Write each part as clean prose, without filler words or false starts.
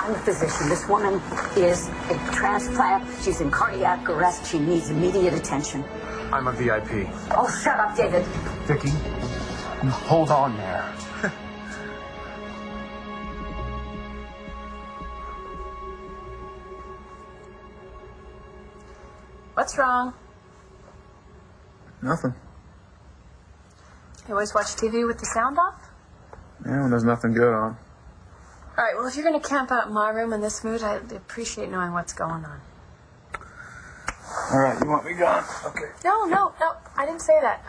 I'm a physician. This woman is a transplant. She's in cardiac arrest. She needs immediate attention. I'm a VIP. Oh, shut up, David. Vicky, you hold on there. What's wrong? Nothing. You always watch TV with the sound off? Yeah, when there's nothing good on. All right, well, if you're going to camp out in my room in this mood, I'd appreciate knowing what's going on. All right, you want me gone? Okay. No, I didn't say that.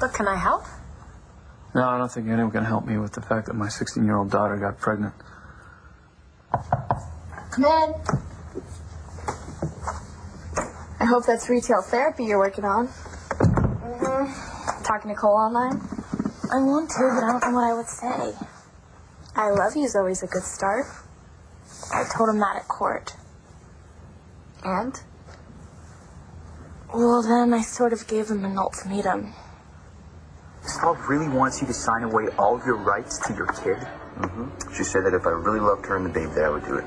Look, can I help? No, I don't think anyone can help me with the fact that my 16-year-old daughter got pregnant. Come in. I hope that's retail therapy you're working on. Talking to Cole online? I want to, but I don't know what I would say. I love you is always a good start. I told him that at court. And? Well, then I sort of gave him an ultimatum. Stella really wants you to sign away all of your rights to your kid? She said that if I really loved her and the baby, that I would do it.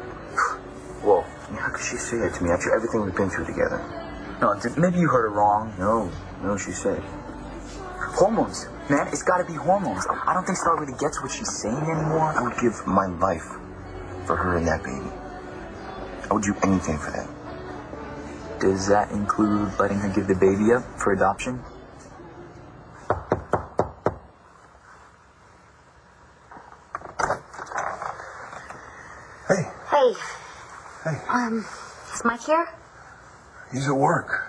Well, how could she say that to me after everything we've been through together? No, maybe you heard her wrong. No, she said. Hormones, man, it's gotta be hormones. I don't think Stella really gets what she's saying anymore. I would give my life for her and that baby. I would do anything for that. Does that include letting her give the baby up for adoption? Hey. Hey. Is Mike here? He's at work.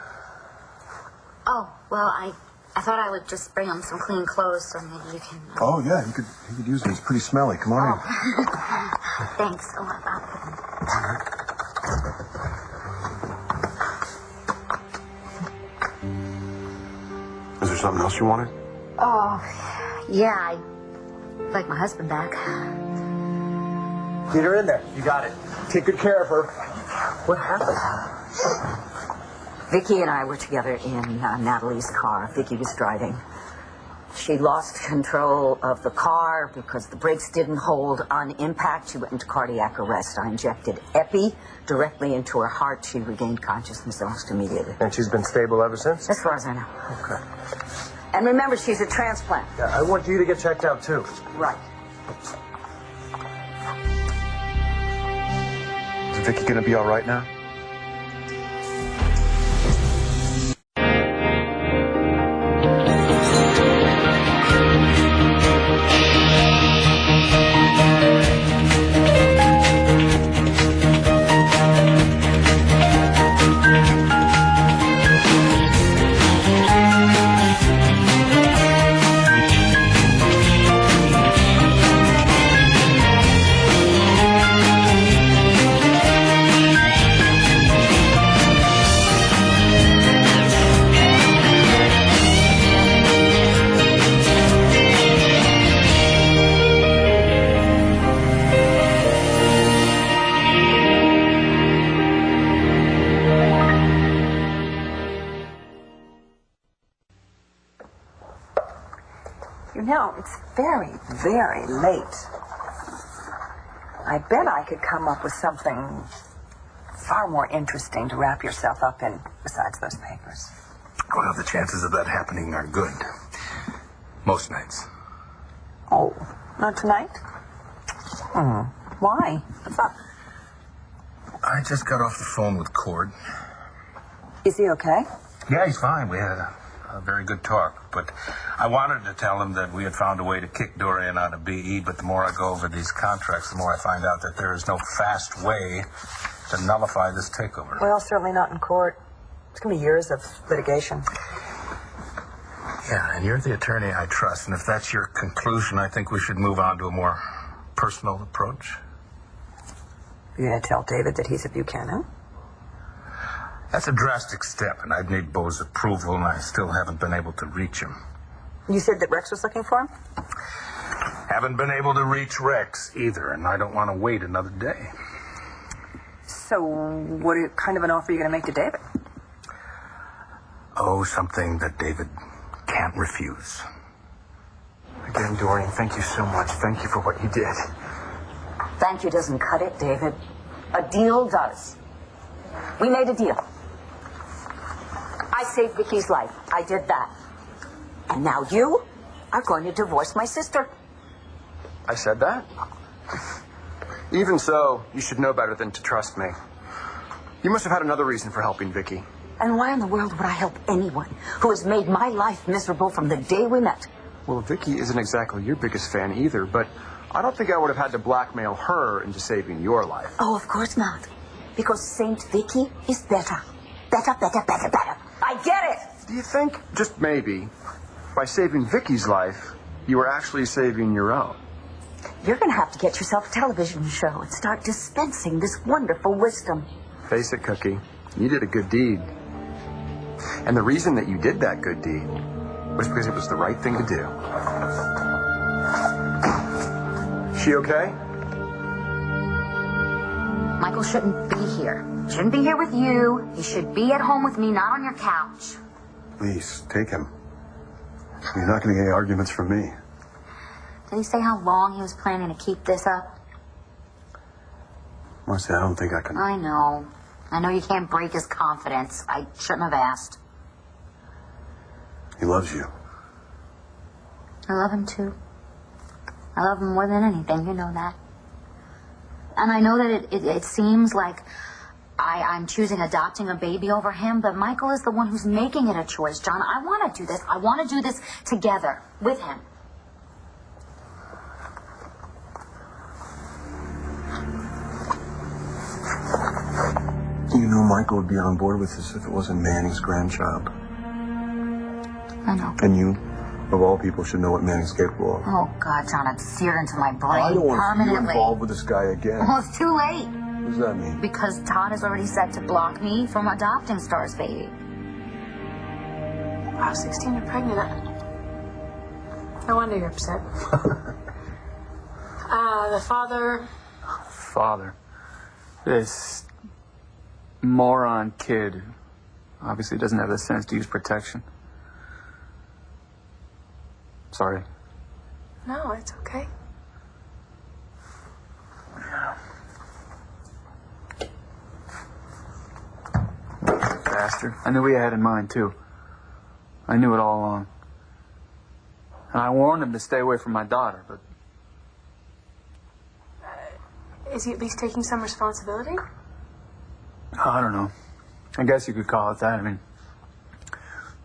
Oh, well, I thought I would just bring him some clean clothes so maybe you can... Oh, yeah, he could use it. It's pretty smelly. Come on in. Thanks. Oh, Is there something else you wanted? Oh, yeah, I'd like my husband back. Get her in there. You got it. Take good care of her. What happened? Vicky and I were together in Natalie's car. Vicky was driving. She lost control of the car because the brakes didn't hold. On impact, she went into cardiac arrest. I injected epi directly into her heart. She regained consciousness almost immediately. And she's been stable ever since? As far as I know. Okay. And remember, she's a transplant. Yeah, I want you to get checked out, too. Right. Is Vicky gonna be all right now? You know, it's very, very late. I bet I could come up with something far more interesting to wrap yourself up in besides those papers. Well, the chances of that happening are good. Most nights. Oh, not tonight? Why? What's up? I just got off the phone with Cord. Is he okay? Yeah, he's fine. We had a very good talk, but I wanted to tell him that we had found a way to kick Dorian out of BE, but the more I go over these contracts, the more I find out that there is no fast way to nullify this takeover. Well, certainly not in court. It's going to be years of litigation. Yeah, and you're the attorney I trust, and if that's your conclusion, I think we should move on to a more personal approach. You're going to tell David that he's a Buchanan? That's a drastic step, and I'd need Bo's approval, and I still haven't been able to reach him. You said that Rex was looking for him? Haven't been able to reach Rex either, and I don't want to wait another day. So what kind of an offer are you going to make to David? Oh, something that David can't refuse. Again, Dorian, thank you so much. Thank you for what you did. Thank you doesn't cut it, David. A deal does. We made a deal. I saved Vicky's life. I did that. And now you are going to divorce my sister. I said that? Even so, you should know better than to trust me. You must have had another reason for helping Vicky. And why in the world would I help anyone who has made my life miserable from the day we met? Well, Vicky isn't exactly your biggest fan either, but I don't think I would have had to blackmail her into saving your life. Oh, of course not. Because Saint Vicky is better. Better, better, better, better. I get it! Do you think, just maybe, by saving Vicky's life, you were actually saving your own? You're going to have to get yourself a television show and start dispensing this wonderful wisdom. Face it, Cookie, you did a good deed. And the reason that you did that good deed was because it was the right thing to do. She okay? Michael shouldn't be here. Shouldn't be here with you. He should be at home with me, not on your couch. Please, take him. You're not going to get any arguments from me. Did he say how long he was planning to keep this up? Marcy, I don't think I can... I know. I know you can't break his confidence. I shouldn't have asked. He loves you. I love him too. I love him more than anything, you know that. And I know that it seems like I'm choosing adopting a baby over him, but Michael is the one who's making it a choice, John. I want to do this. I want to do this together with him. You know Michael would be on board with this if it wasn't Manning's grandchild. I know. And you, of all people, should know what Manning's capable of. Oh, God, John, it's seared into my brain I don't want permanently. you involved with this guy again. Well, it's too late. What does that mean? Because Todd has already said to block me from adopting Star's baby. Wow, 16, you're pregnant. No wonder you're upset. The father... Father. This moron kid obviously doesn't have the sense to use protection. Sorry. No, it's okay. Bastard. I knew what he had in mind, too. I knew it all along. And I warned him to stay away from my daughter, but... Is he at least taking some responsibility? I don't know. I guess you could call it that. I mean,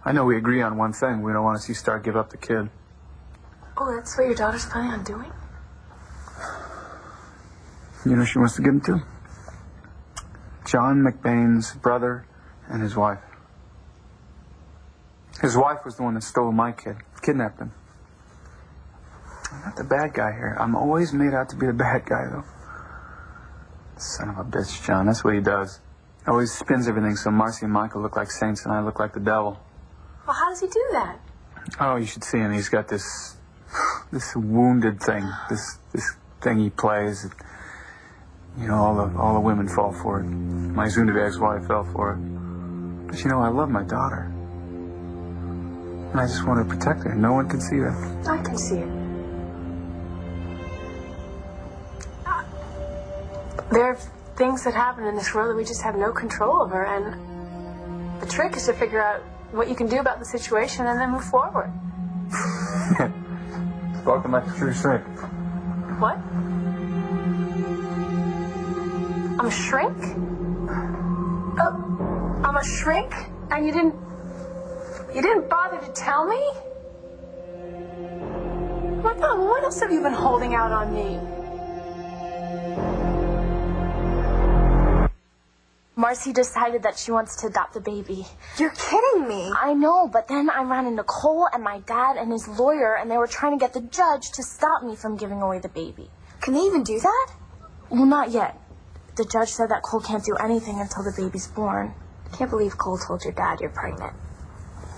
I know we agree on one thing. We don't want to see Star give up the kid. Oh, that's what your daughter's planning on doing? You know she wants to give him to? John McBain's brother and his wife. His wife was the one that stole my kid, kidnapped him. I'm not the bad guy here. I'm always made out to be the bad guy, though. Son of a bitch, John. That's what he does. Always spins everything so Marcy and Michael look like saints and I look like the devil. Well, how does he do that? Oh, you should see him. He's got this wounded thing. This thing he plays. You know, all the women fall for it. My wounded ex-wife fell for it. But you know, I love my daughter. And I just want to protect her. No one can see that. I can see it. There are things that happen in this world that we just have no control over, and the trick is to figure out what you can do about the situation and then move forward. Spoken like a true shrink. What? I'm a shrink? Oh, I'm a shrink? And you didn't bother to tell me? What else have you been holding out on me? Marcy decided that she wants to adopt the baby. You're kidding me. I know, but then I ran into Cole and my dad and his lawyer, and they were trying to get the judge to stop me from giving away the baby. Can they even do that? Well, not yet. The judge said that Cole can't do anything until the baby's born. I can't believe Cole told your dad you're pregnant.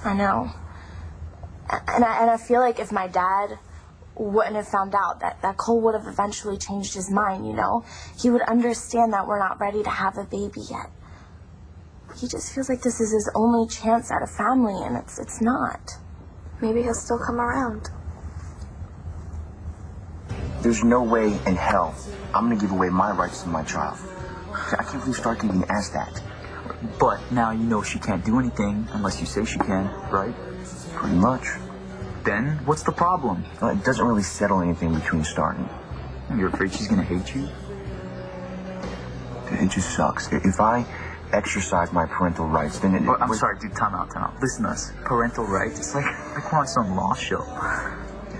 I know. And I feel like if my dad wouldn't have found out, that Cole would have eventually changed his mind, you know? He would understand that we're not ready to have a baby yet. He just feels like this is his only chance at a family, and it's not. Maybe he'll still come around. there's no way in hell I'm gonna give away my rights to my child. I can't believe Star can even ask that. But now you know she can't do anything unless you say she can, right? Pretty much. Then what's the problem? Well, it doesn't really settle anything between Star and me. You're afraid she's gonna hate you? It just sucks. If I exercise my parental rights, then it... I'm sorry, dude, time out. Listen to us. Parental rights, it's like we're on some law show.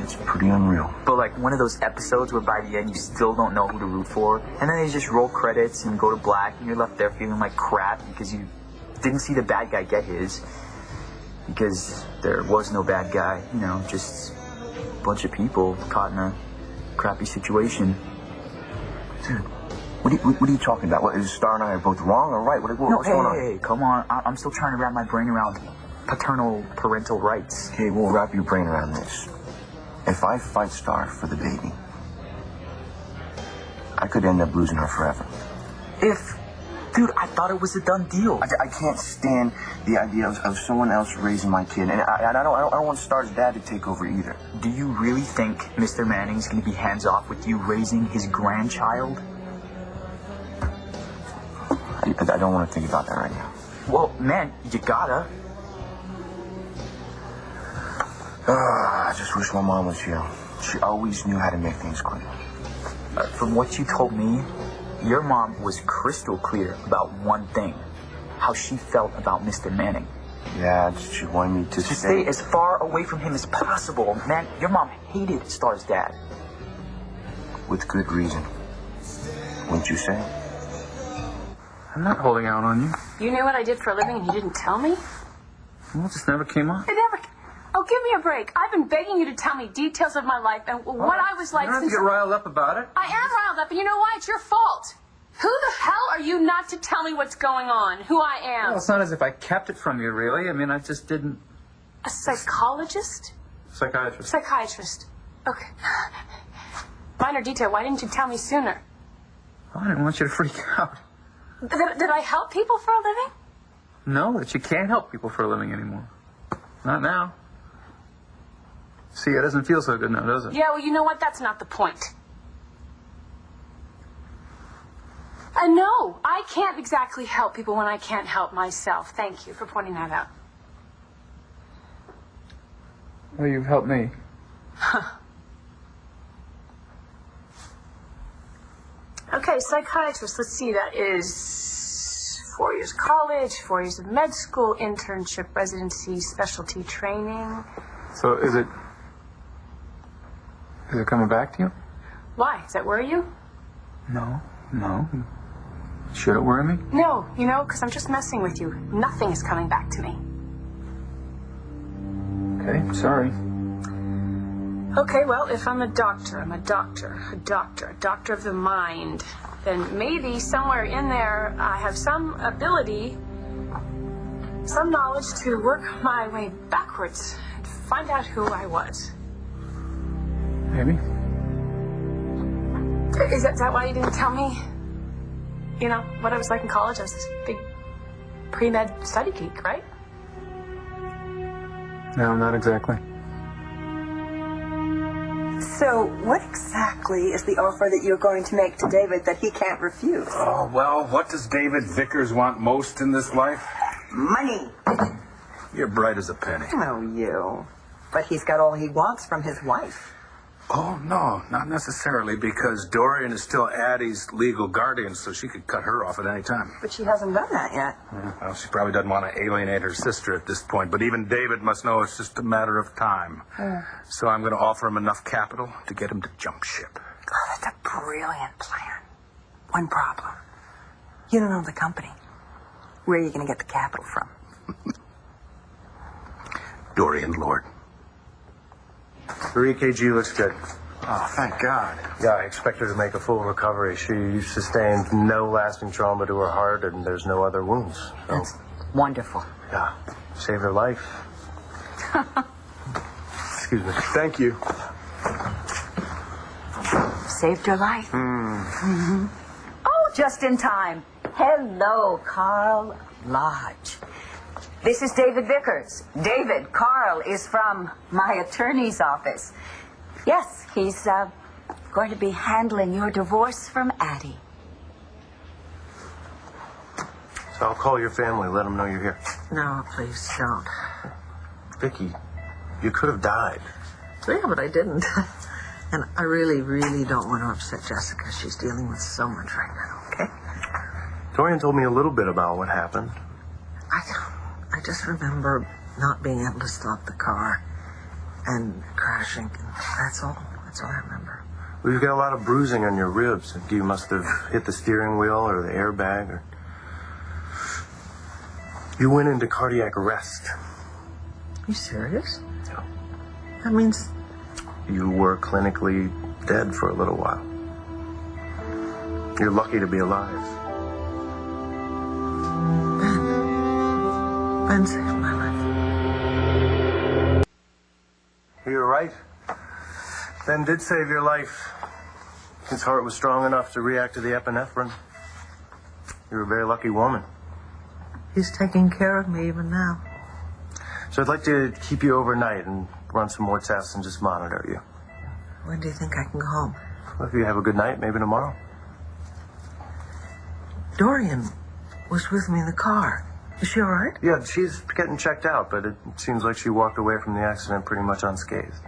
It's pretty unreal. But like one of those episodes where by the end you still don't know who to root for, and then they just roll credits and go to black, and you're left there feeling like crap because you didn't see the bad guy get his. Because there was no bad guy, you know, just a bunch of people caught in a crappy situation. Dude, what are you talking about? What, is Star and I are both wrong or right? What's going on? Hey, come on. I'm still trying to wrap my brain around parental rights. Okay, we'll wrap your brain around this. If I fight Star for the baby, I could end up losing her forever. Dude, I thought it was a done deal. I can't stand the idea of someone else raising my kid, and I don't want Star's dad to take over either. Do you really think Mr. Manning's going to be hands off with you raising his grandchild? I don't want to think about that right now. Well, man, you gotta. I just wish my mom was here. She always knew how to make things clear. From what you told me, your mom was crystal clear about one thing, how she felt about Mr. Manning. Yeah, she wanted me to stay as far away from him as possible. Man, your mom hated Star's dad. With good reason. Wouldn't you say? I'm not holding out on you. You knew what I did for a living and you didn't tell me? Well, it just never came up. It never... Oh, give me a break. I've been begging you to tell me details of my life and what I was like You don't have since... to get riled up about it. I am riled up, and you know why? It's your fault. Who the hell are you not to tell me what's going on, who I am? Well, it's not as if I kept it from you, really. I mean, I just didn't... A psychologist? Psychiatrist. Psychiatrist. Okay. Minor detail. Why didn't you tell me sooner? Oh, I didn't want you to freak out. Did I help people for a living? No, that you can't help people for a living anymore. Not now. See, it doesn't feel so good now, does it? Yeah, well, you know what? That's not the point. No, I can't exactly help people when I can't help myself. Thank you for pointing that out. Well, you've helped me. Okay, psychiatrist. Let's see. That is 4 years college, 4 years of med school, internship, residency, specialty training. So is it coming back to you? Why? Does that worry you? No. Should it worry me? No, you know, because I'm just messing with you. Nothing is coming back to me. Okay, sorry. Okay, well, if I'm a doctor of the mind, then maybe somewhere in there I have some ability, some knowledge to work my way backwards and find out who I was. Maybe. Is that why you didn't tell me, you know, what I was like in college? I was this big pre-med study geek, right? No, not exactly. So, what exactly is the offer that you're going to make to David that he can't refuse? Oh, well, what does David Vickers want most in this life? Money. You're bright as a penny. Oh, you. But he's got all he wants from his wife. Oh, no, not necessarily, because Dorian is still Addie's legal guardian, so she could cut her off at any time. But she hasn't done that yet. Well, she probably doesn't want to alienate her sister at this point, but even David must know it's just a matter of time. So I'm going to offer him enough capital to get him to jump ship. Oh, that's a brilliant plan. One problem. You don't own the company. Where are you going to get the capital from? Dorian Lord. Her EKG looks good. Oh, thank God. Yeah, I expect her to make a full recovery. She sustained no lasting trauma to her heart, and there's no other wounds. So, That's wonderful. yeah, saved her life. Excuse me. Thank you. Saved your life. Mm. Oh, just in time. Hello, Carl Lodge. This is David Vickers. David, Carl is from my attorney's office. Yes, he's going to be handling your divorce from Addie. So I'll call your family, let them know you're here. No, please don't. Vicky, you could have died. Yeah, but I didn't. And I really, really don't want to upset Jessica. She's dealing with so much right now, okay? Dorian told me a little bit about what happened. I just remember not being able to stop the car and crashing. That's all I remember. Well, you've got a lot of bruising on your ribs. You must have hit the steering wheel or the airbag. Or... You went into cardiac arrest. You serious? Yeah. That means... You were clinically dead for a little while. You're lucky to be alive. Ben saved my life. You're right. Ben did save your life. His heart was strong enough to react to the epinephrine. You're a very lucky woman. He's taking care of me even now. So I'd like to keep you overnight and run some more tests and just monitor you. When do you think I can go home? Well, if you have a good night, maybe tomorrow. Dorian was with me in the car. Is she all right? Yeah, she's getting checked out, but it seems like she walked away from the accident pretty much unscathed.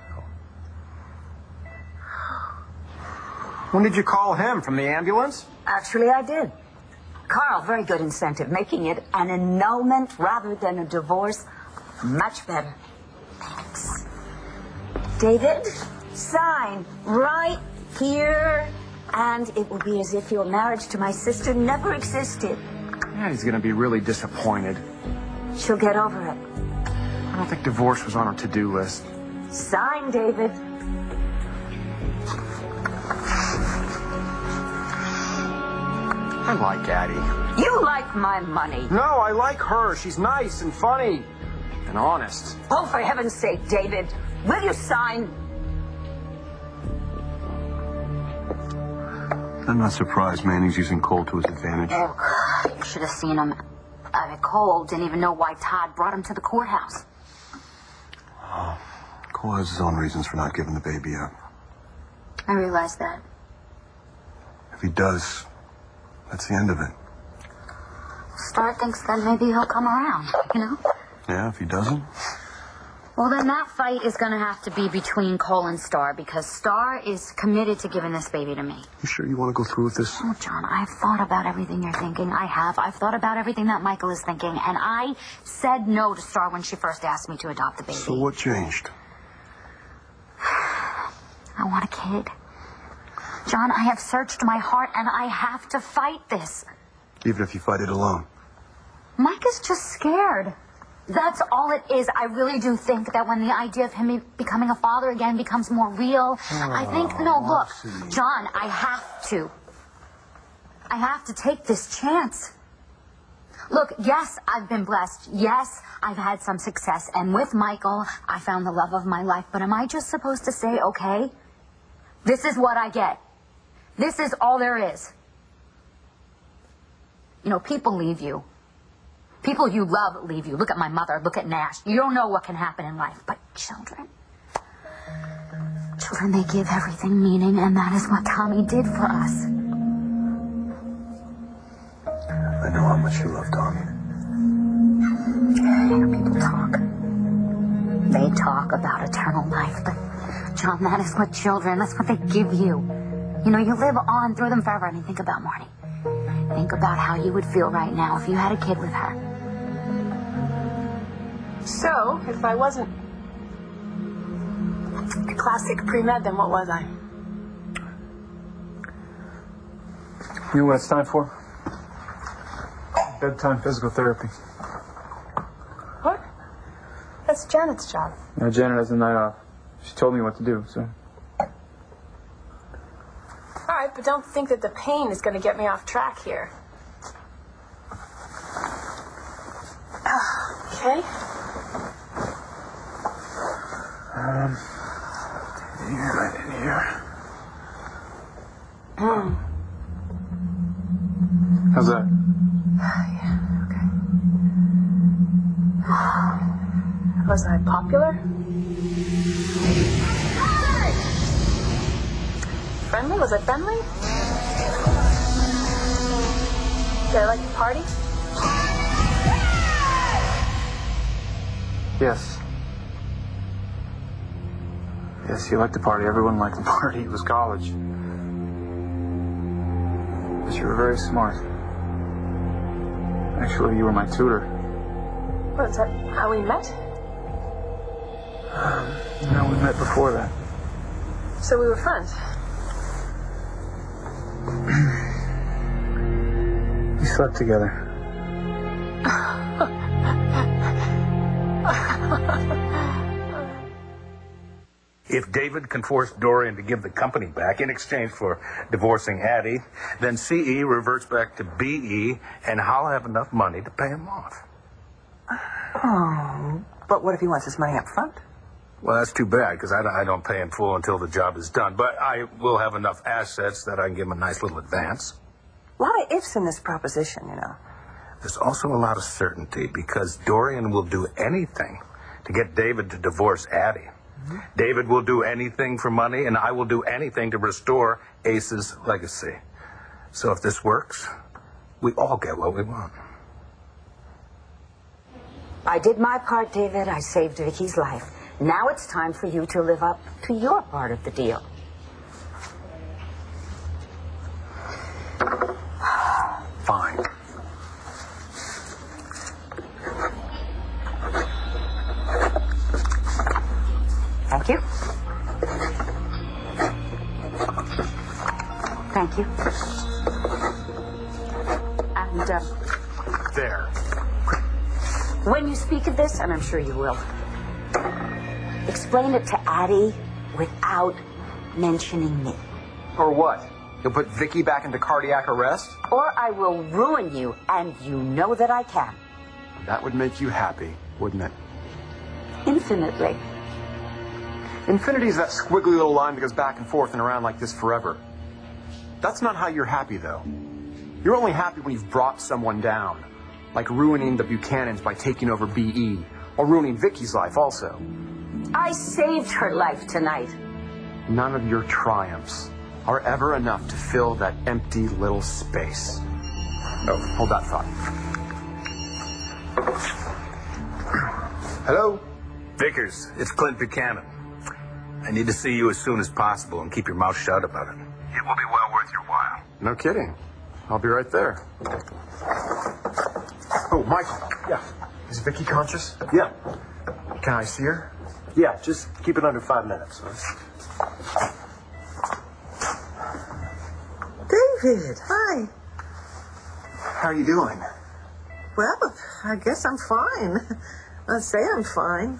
When did you call him? From the ambulance? Actually, I did. Carl, very good incentive. Making it an annulment rather than a divorce, much better. Thanks. David, sign right here, and it will be as if your marriage to my sister never existed. Addie's gonna be really disappointed. She'll get over it. I don't think divorce was on her to-do list. Sign, David. I like Addie. You like my money. No, I like her. She's nice and funny and honest. Oh, for heaven's sake, David, will you sign? I'm not surprised Manning's using Cole to his advantage. Oh, you should have seen him. Cole didn't even know why Todd brought him to the courthouse. Cole has his own reasons for not giving the baby up. I realized that. If he does, that's the end of it. Star thinks that maybe he'll come around, you know? Yeah, if he doesn't? Well, then that fight is going to have to be between Cole and Star, because Star is committed to giving this baby to me. You sure you want to go through with this? Oh, John, I've thought about everything you're thinking. I've thought about everything that Michael is thinking, and I said no to Star when she first asked me to adopt the baby. So what changed? I want a kid. John, I have searched my heart, and I have to fight this. Even if you fight it alone? Mike is just scared. That's all it is. I really do think that when the idea of him becoming a father again becomes more real, I think, no, look, John, I have to take this chance. Look, yes, I've been blessed. Yes, I've had some success. And with Michael, I found the love of my life. But am I just supposed to say, okay, this is what I get. This is all there is. You know, people leave you. People you love leave you. Look at my mother. Look at Nash. You don't know what can happen in life. But children, they give everything meaning, and that is what Tommy did for us. I know how much you love Tommy. People talk. They talk about eternal life, but John, that is what children, that's what they give you. You know, you live on through them forever. And you think about Marty. Think about how you would feel right now if you had a kid with her. So, if I wasn't classic pre-med, then what was I? You know what it's time for? Bedtime physical therapy. What? That's Janet's job. Now, Janet has a night off. She told me what to do, so. All right, but don't think that the pain is going to get me off track here. Okay. Right in here. How's that? Yeah, okay. Was I popular? friendly? Was it friendly? Did I like the party? Yes. Yes, you liked the party. Everyone liked the party. It was college. But you were very smart. Actually, you were my tutor. What, is that how we met? No, we met before that. So we were friends. We slept together. If David can force Dorian to give the company back in exchange for divorcing Addie, then CE reverts back to BE, and I'll have enough money to pay him off. Oh, but what if he wants his money up front? Well, that's too bad, because I don't pay him full until the job is done. But I will have enough assets that I can give him a nice little advance. A lot of ifs in this proposition, you know. There's also a lot of certainty, because Dorian will do anything to get David to divorce Addie. Mm-hmm. David will do anything for money, and I will do anything to restore Ace's legacy. So if this works, we all get what we want. I did my part, David. I saved Vicky's life. Now it's time for you to live up to your part of the deal. Fine. Thank you. Thank you. And, There. when you speak of this, and I'm sure you will, explain it to Addie without mentioning me. Or what? You'll put Vicky back into cardiac arrest? Or I will ruin you, and you know that I can. That would make you happy, wouldn't it? Infinitely. Infinity is that squiggly little line that goes back and forth and around like this forever. That's not how you're happy, though. You're only happy when you've brought someone down, like ruining the Buchanans by taking over BE, or ruining Vicky's life also. I saved her life tonight. None of your triumphs are ever enough to fill that empty little space. Oh, hold that thought. Hello? Vickers, it's Clint Buchanan. I need to see you as soon as possible, and keep your mouth shut about it. It will be well worth your while. No kidding. I'll be right there. Oh, Michael. Yeah. Is Vicky conscious? Yeah. Can I see her? Yeah, just keep it under 5 minutes. David, hi. How are you doing? Well, I guess I'm fine. I'd say I'm fine.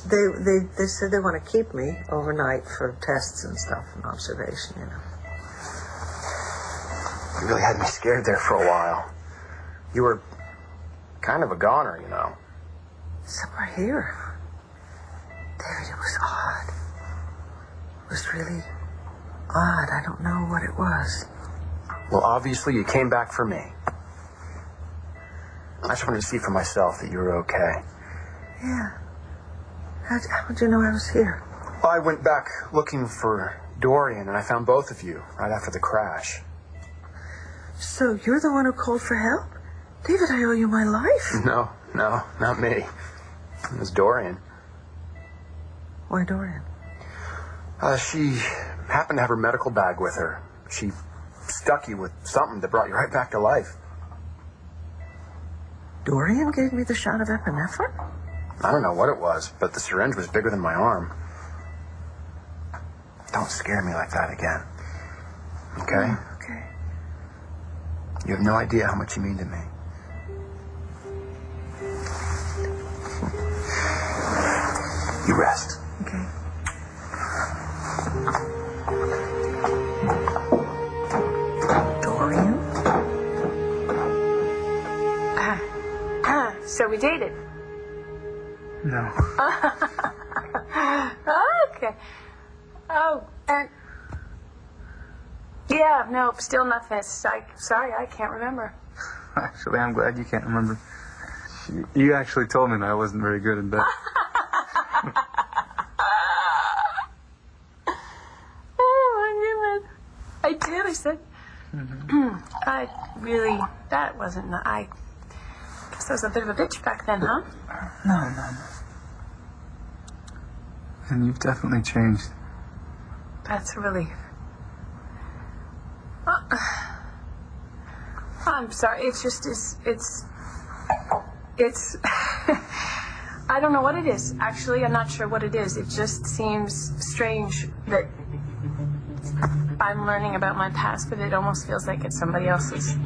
They said they want to keep me overnight for tests and stuff and observation, you know. You really had me scared there for a while. You were kind of a goner, you know. So we're here. David, it was odd. It was really odd. I don't know what it was. Well, obviously you came back for me. I just wanted to see for myself that you were okay. Yeah. How'd you know I was here? Well, I went back looking for Dorian, and I found both of you right after the crash. So you're the one who called for help? David, I owe you my life. No, not me. It was Dorian. Why Dorian? She happened to have her medical bag with her. She stuck you with something that brought you right back to life. Dorian gave me the shot of epinephrine? I don't know what it was, but the syringe was bigger than my arm. Don't scare me like that again. Okay? Okay. You have no idea how much you mean to me. You rest. Okay. Dorian? So we dated. No. Okay. Oh, and yeah, no, still nothing. Sorry, I can't remember. Actually, I'm glad you can't remember. You actually told me that I wasn't very good in bed. Oh my goodness. I did. I said, that wasn't, I guess I was a bit of a bitch back then, huh? No. And you've definitely changed. That's a relief. I'm sorry. It's just, it's I don't know what it is. Actually, I'm not sure what it is. It just seems strange that I'm learning about my past, but it almost feels like it's somebody else's.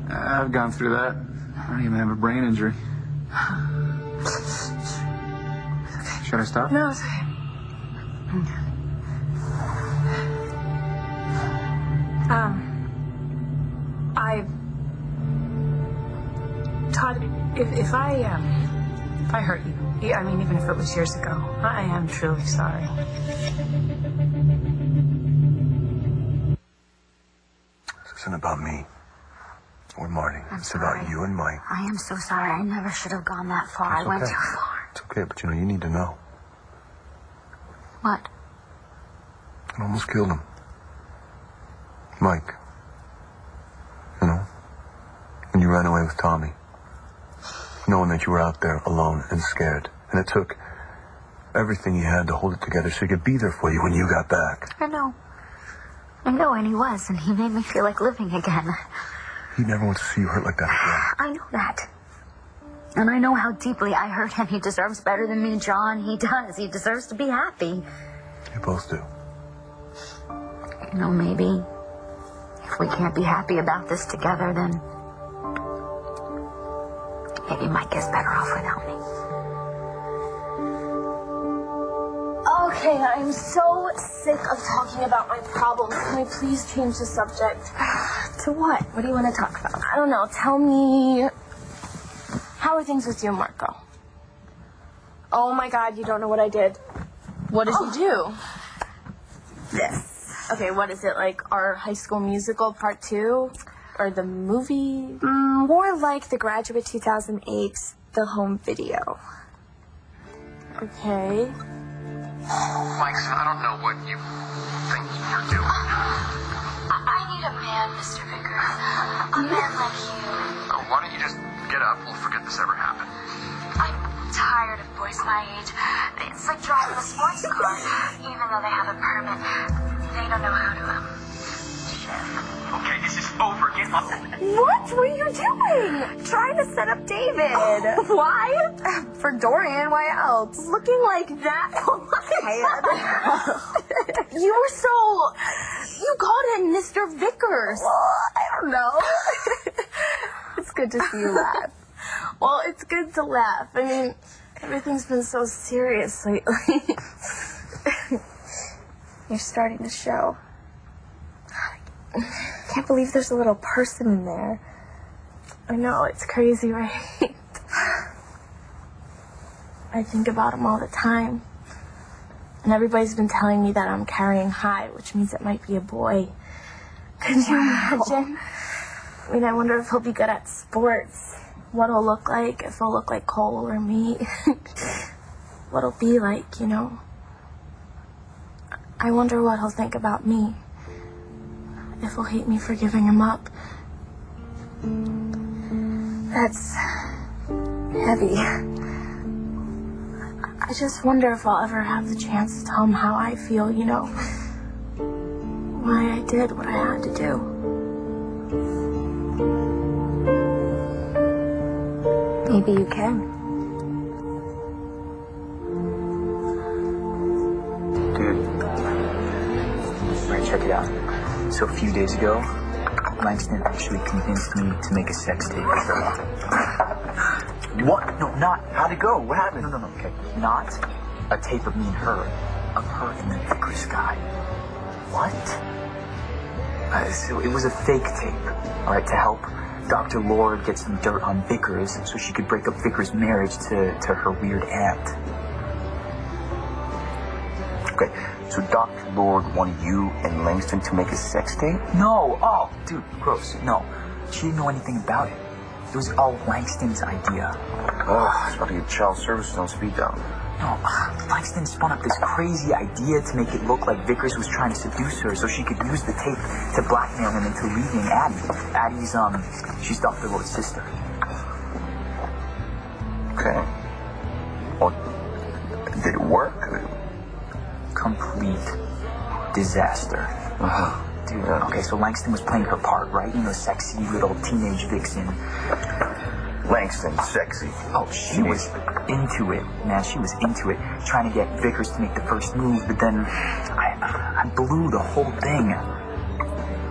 I've gone through that. I don't even have a brain injury. Should I stop? No, it's okay. Todd, if I hurt you, I mean, even if it was years ago, I am truly sorry. This isn't about me or Marty. It's about you and Mike. I am so sorry. I never should have gone that far. It's I went okay. too far. It's okay, but you need to know. What? I almost killed him. Mike. You know? And you ran away with Tommy. Knowing that you were out there alone and scared. And it took everything you had to hold it together so he could be there for you when you got back. I know, and he was, and he made me feel like living again. He never wants to see you hurt like that again. I know that. And I know how deeply I hurt him. He deserves better than me, John. He does. He deserves to be happy. You both do. You know, maybe if we can't be happy about this together, then maybe Mike is better off without me. Okay, I'm so sick of talking about my problems. Can we please change the subject? To what? What do you want to talk about? I don't know. Tell me, how are things with you, Marco? Oh my God, you don't know what I did. What did you do? This. Okay, what is it, like our High School Musical Part 2? Or the movie? More like The Graduate 2008, the home video. Okay. Mike, I don't know what you think you're doing. I need a man, Mr. Vickers. A man like you. Why don't you just get up? We'll forget this ever happened. I'm tired of boys my age. It's like driving a sports car. Even though they have a permit, they don't know how to, shift. Okay, this is over. Get up. What were you doing? Trying to set up David. Why? For Dorian, why else? Looking like that? You called him Mr. Vickers. Well, I don't know. It's good to see you laugh. Well, it's good to laugh. I mean, everything's been so serious lately. You're starting to show. Can't believe there's a little person in there. I know, it's crazy, right? I think about him all the time. And everybody's been telling me that I'm carrying high, which means it might be a boy. Could you imagine? I mean, I wonder if he'll be good at sports. What he'll look like, if he'll look like Cole or me. What he'll be like, you know? I wonder what he'll think about me. If he'll hate me for giving him up. That's heavy. I just wonder if I'll ever have the chance to tell him how I feel, you know? Why I did what I had to do. Maybe you can. Dude, alright, check it out. So a few days ago, Langston actually convinced me to make a sex tape with her. What? No, not. How'd it go? What happened? No, okay. Not a tape of me and her. Of her and the Vickers guy. What? So it was a fake tape, alright, to help Dr. Lord get some dirt on Vickers so she could break up Vickers' marriage to her weird aunt. Okay, so Dr. Lord wanted you and Langston to make a sex tape? No! Oh, dude, gross. No. She didn't know anything about it. It was all Langston's idea. Oh, I was about to get child services on speed dial. No, Langston spun up this crazy idea to make it look like Vickers was trying to seduce her so she could use the tape to blackmail him into leaving Addie. Addie's, she's Dr. Lord's sister. Okay. Well, did it work? Complete disaster. Dude, okay, so Langston was playing her part, right? You know, sexy little teenage vixen. Langston, sexy. Oh, she was into it, man. She was into it, trying to get Vickers to make the first move, but then I blew the whole thing.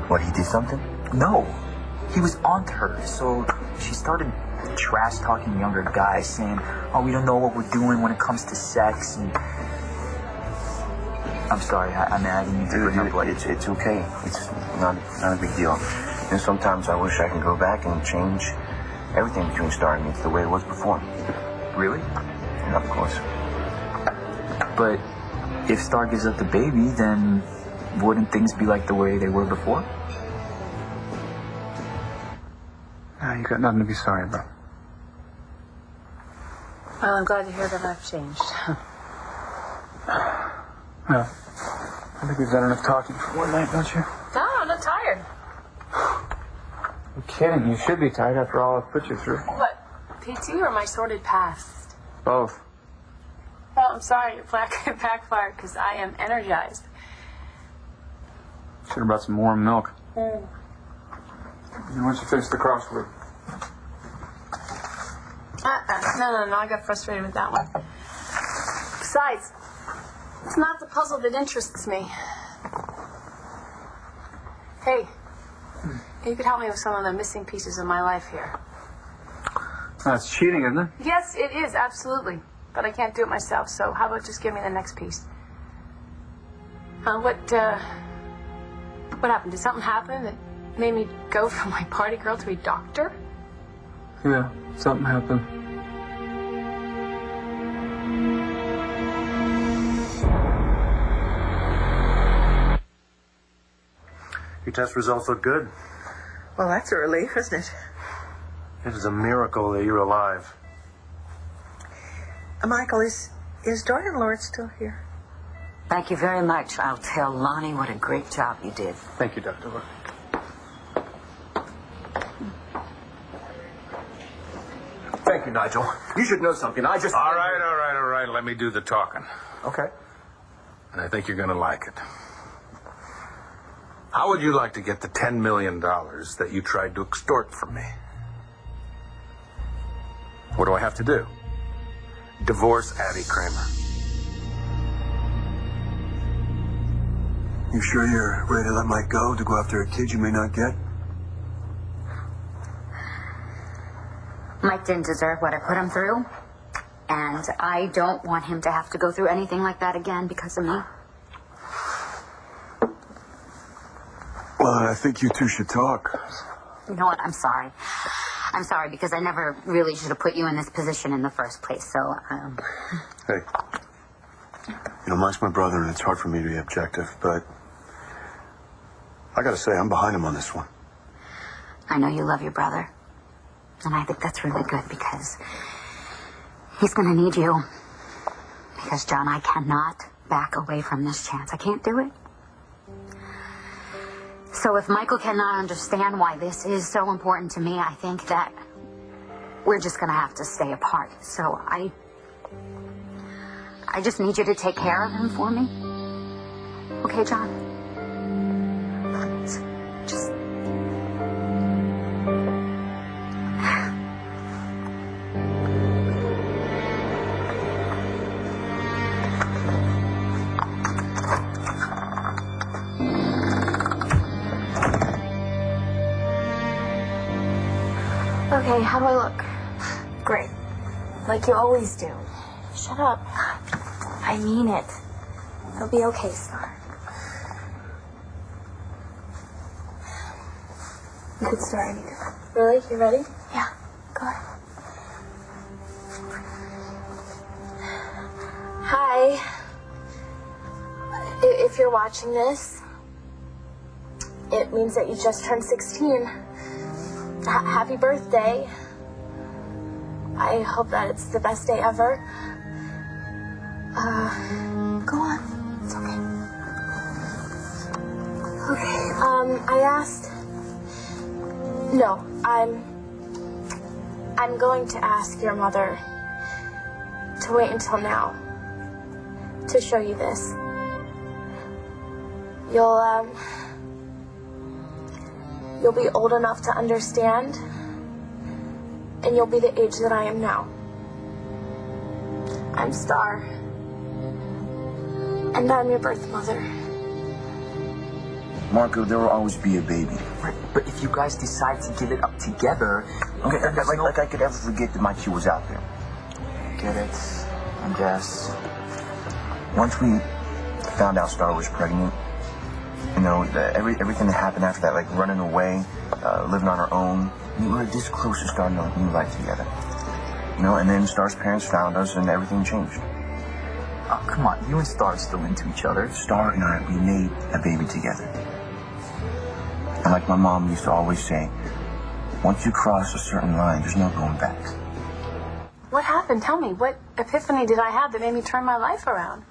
What, he did something? No, he was onto her, so she started trash-talking younger guys, saying, oh, we don't know what we're doing when it comes to sex, and... I'm sorry, I didn't mean to bring up like... It's okay. It's not a big deal. And sometimes I wish I could go back and change everything between Star and me to the way it was before. Really? Yeah, of course. But if Star gives up the baby, then wouldn't things be like the way they were before? Nah, you got nothing to be sorry about. Well, I'm glad to hear that I've changed. Well, I think we've done enough talking for one night, don't you? No, I'm not tired. I'm kidding. You should be tired after all I've put you through. What? PT or my sordid past? Both. Well, I'm sorry it backfired because I am energized. Should have brought some warm milk. Mm. Once you finish the crossword. No, I got frustrated with that one. Besides, it's not the puzzle that interests me. Hey, you could help me with some of the missing pieces of my life here. That's cheating, isn't it? Yes, it is, absolutely. But I can't do it myself, so how about just give me the next piece? What happened? Did something happen that made me go from my party girl to a doctor? Yeah, something happened. Your test results look good. Well, that's a relief, isn't it? It is a miracle that you're alive. Michael, is Dorian Lord still here? Thank you very much. I'll tell Lonnie what a great job you did. Thank you, Dr. Lord. Thank you, Nigel. You should know something. I just... All right. Let me do the talking. Okay. And I think you're going to like it. How would you like to get the $10 million that you tried to extort from me? What do I have to do? Divorce Addie Kramer. You sure you're ready to let Mike go to go after a kid you may not get? Mike didn't deserve what I put him through, and I don't want him to have to go through anything like that again because of me. Well, I think you two should talk. You know what? I'm sorry. I'm sorry because I never really should have put you in this position in the first place, so, Hey. You know, Mike's my brother, and it's hard for me to be objective, but I gotta say, I'm behind him on this one. I know you love your brother, and I think that's really good because he's gonna need you. Because, John, I cannot back away from this chance. I can't do it. So if Michael cannot understand why this is so important to me, I think that we're just going to have to stay apart. So I just need you to take care of him for me. Okay, John? Please, just... Okay, how do I look? Great. Like you always do. Shut up. I mean it. It'll be okay, Star. You could start anytime. Really? You ready? Yeah. Go ahead. Hi. If you're watching this, it means that you just turned 16. Happy birthday. I hope that it's the best day ever. Go on. It's okay. Okay, I asked... No, I'm going to ask your mother to wait until now to show you this. You'll be old enough to understand, and you'll be the age that I am now. I'm Star, and I'm your birth mother. Marco, there will always be a baby. Right, but if you guys decide to give it up together... Okay, like I could ever forget that my kid was out there. Get it, I guess. Once we found out Star was pregnant, you know, everything that happened after that, like running away, living on our own, we were this close to starting a new life together. You know, and then Star's parents found us and everything changed. Oh, come on, you and Star are still into each other. Star and I, we made a baby together. And like my mom used to always say, once you cross a certain line, there's no going back. What happened? Tell me. What epiphany did I have that made me turn my life around?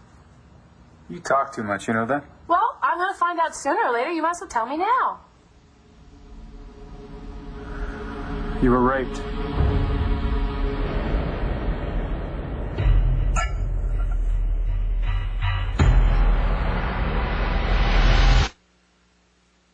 You talk too much, you know that? Well, I'm going to find out sooner or later. You might as well tell me now. You were raped.